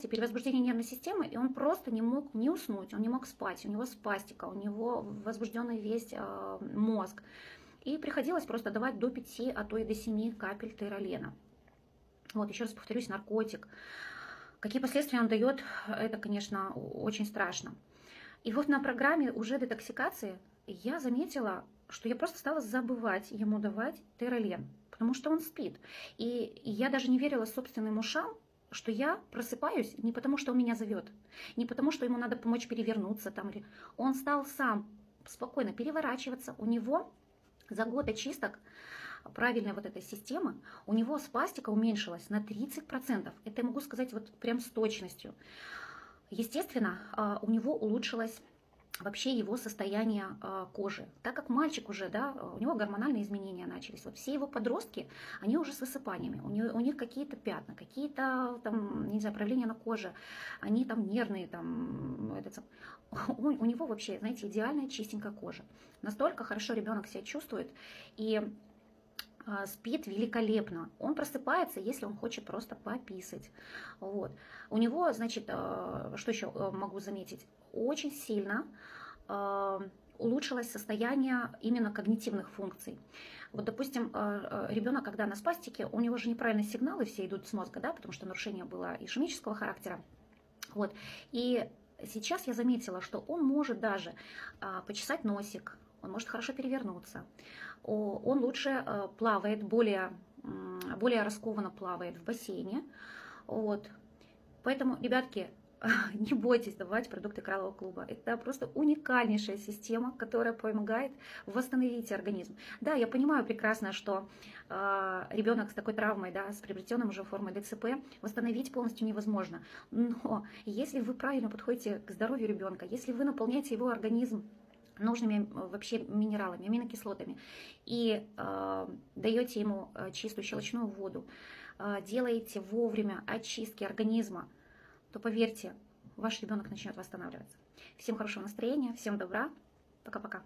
перевозбуждение нервной системы, и он просто не мог не уснуть, он не мог спать, у него спастика, у него возбужденный весь мозг. И приходилось просто давать до 5, а то и до 7 капель тейролена. Вот, еще раз повторюсь, наркотик. Какие последствия он дает, это, конечно, очень страшно. И вот на программе уже детоксикации я заметила, что я просто стала забывать ему давать тейролен, потому что он спит. И я даже не верила собственным ушам, что я просыпаюсь не потому, что он меня зовет, не потому, что ему надо помочь перевернуться там. Он стал сам спокойно переворачиваться. У него за год очисток правильной вот этой системы, у него спастика уменьшилась на 30%. Это я могу сказать вот прям с точностью. Естественно, у него улучшилось вообще его состояние кожи. Так как мальчик уже, да, у него гормональные изменения начались. Вот все его подростки, они уже с высыпаниями. У них какие-то пятна, какие-то там, не знаю, проявления на коже. Они там нервные, там, у него вообще, знаете, идеальная чистенькая кожа. Настолько хорошо ребенок себя чувствует и спит великолепно. Он просыпается, если он хочет просто пописать. Вот. У него, значит, что еще могу заметить? Очень сильно улучшилось состояние именно когнитивных функций. Вот, допустим, ребенок, когда на спастике, у него же неправильные сигналы все идут с мозга, да, потому что нарушение было ишемического характера. Вот. И сейчас я заметила, что он может даже почесать носик, он может хорошо перевернуться, он лучше плавает, более раскованно плавает в бассейне. Вот. Поэтому, ребятки, не бойтесь давать продукты Кораллового клуба. Это просто уникальнейшая система, которая помогает восстановить организм. Да, я понимаю прекрасно, что ребенок с такой травмой, да, с приобретенным уже формой ДЦП, восстановить полностью невозможно. Но если вы правильно подходите к здоровью ребенка, если вы наполняете его организм нужными вообще минералами, аминокислотами, и даете ему чистую щелочную воду, делаете вовремя очистки организма, то поверьте, ваш ребенок начнет восстанавливаться. Всем хорошего настроения, всем добра, пока-пока.